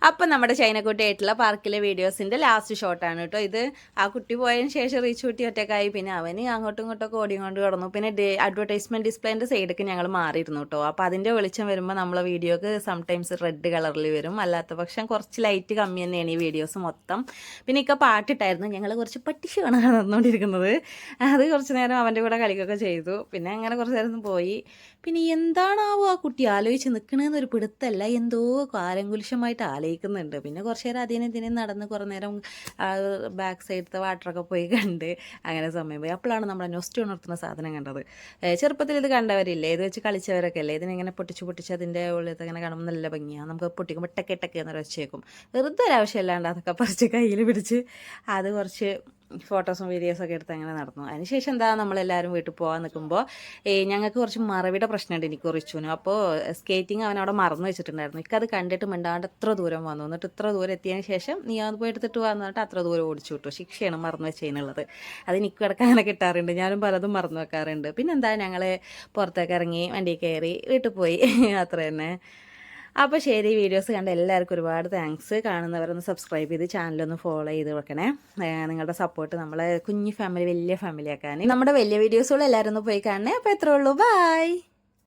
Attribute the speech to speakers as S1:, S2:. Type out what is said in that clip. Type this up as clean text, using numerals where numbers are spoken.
S1: അപ്പം നമ്മുടെ ചൈനക്കുട്ടിയായിട്ടുള്ള പാർക്കിലെ വീഡിയോസിൻ്റെ ലാസ്റ്റ് ഷോട്ടാണ് കേട്ടോ ഇത്. ആ കുട്ടി പോയതിന് ശേഷം റീച്ച് കുട്ടി ഒറ്റക്കായി. പിന്നെ അവന് അങ്ങോട്ടും ഇങ്ങോട്ടൊക്കെ ഓടിക്കൊണ്ട് കിടന്നു. പിന്നെ അഡ്വർടൈസ്മെൻറ്റ് ഡിസ്പ്ലേൻ്റെ സൈഡൊക്കെ ഞങ്ങൾ മാറിയിരുന്നു കേട്ടോ. അപ്പോൾ അതിൻ്റെ വെളിച്ചം വരുമ്പോൾ നമ്മളെ വീഡിയോക്ക് സംടൈംസ് റെഡ് കളറിൽ വരും. അല്ലാത്ത പക്ഷം കുറച്ച് ലൈറ്റ് കമ്മി തന്നെയാണ് ഈ വീഡിയോസ് മൊത്തം. പിന്നെ ഇക്ക പാട്ടിട്ടായിരുന്നു. ഞങ്ങൾ കുറച്ച് പട്ടിഷാണ് നടന്നുകൊണ്ടിരിക്കുന്നത്. അത് കുറച്ച് നേരം അവൻ്റെ കൂടെ കളിക്കുകയൊക്കെ ചെയ്തു. പിന്നെ അങ്ങനെ കുറച്ച് നേരം പോയി. പിന്നെ എന്താണാവോ ആ കുട്ടി ആലോചിച്ച് നിൽക്കണമെന്നൊരു പിടുത്തല്ല, എന്തോ കാലങ്കുലിശമായിട്ട് ആലോചിക്കുന്നുണ്ട്. പിന്നെ കുറച്ച് നേരം ഇതിനെ നടന്ന് കുറേ നേരം ബാക്ക് സൈഡത്തെ വാട്ടറൊക്കെ പോയി കണ്ട് അങ്ങനെ സമയം പോയി. അപ്പോഴാണ് നമ്മുടെ നൊസ്റ്റ് ഉണർത്തുന്ന സാധനം കണ്ടത്. ചെറുപ്പത്തിൽ ഇത് കണ്ടവരില്ലേ, ഇത് വെച്ച് കളിച്ചവരൊക്കെ അല്ലേ, ഇതിനിങ്ങനെ പൊട്ടിച്ച് അതിൻ്റെ ഉള്ളിൽ ഇങ്ങനെ കാണുമ്പോൾ നല്ല ഭംഗിയാണ്. നമുക്ക് പൊട്ടിക്കുമ്പോൾ ടെക്കെ എന്നൊരു വെച്ചേക്കും. വെറുതെ ഒരാവശ്യമില്ലാണ്ട് അതൊക്കെ പറിച്ച് കയ്യിൽ പിടിച്ച് അത് കുറച്ച് ഫോട്ടോസും വീഡിയോസൊക്കെ എടുത്ത് അങ്ങനെ നടന്നു. അതിനുശേഷം എന്താ നമ്മളെല്ലാവരും വീട്ടിൽ പോകാൻ നിൽക്കുമ്പോൾ ഞങ്ങൾക്ക് കുറച്ച് മറവിയുടെ പ്രശ്നമുണ്ട് എനിക്ക് റിച്ചുവിനും. അപ്പോൾ സ്കേറ്റിംഗ് അവനവിടെ മറന്നു വെച്ചിട്ടുണ്ടായിരുന്നു. എനിക്കത് കണ്ടിട്ട് മിണ്ടാണ്ട് എത്ര ദൂരം വന്നു. എന്നിട്ട് ഇത്ര ദൂരം എത്തിയതിന് ശേഷം നീ അത് പോയി എടുത്തിട്ട് വന്നിട്ട് അത്ര ദൂരം ഓടിച്ചു വിട്ടു. ശിക്ഷയാണ് മറന്നു വെച്ചതിനുള്ളത്. അത് എനിക്ക് കിടക്കാൻ കിട്ടാറുണ്ട്. ഞാനും പലതും മറന്നു വെക്കാറുണ്ട്. പിന്നെന്താ ഞങ്ങൾ പുറത്തേക്ക് ഇറങ്ങി വണ്ടി കയറി വീട്ടിൽ പോയി. അത്ര തന്നെ. അപ്പോൾ ശരി, വീഡിയോസ് കണ്ട എല്ലാവർക്കും ഒരുപാട് താങ്ക്സ്. കാണുന്നവരൊന്ന് സബ്സ്ക്രൈബ് ചെയ്ത് ചാനലൊന്ന് ഫോളോ ചെയ്ത് വെക്കണേ. നിങ്ങളുടെ സപ്പോർട്ട് നമ്മളെ കുഞ്ഞു ഫാമിലി വലിയ ഫാമിലി ആക്കാൻ. നമ്മുടെ വലിയ വീഡിയോസുകൾ എല്ലാവരും ഒന്ന് പോയി കാണണേ. അപ്പോൾ എത്രയേ ഉള്ളൂ. ബൈ.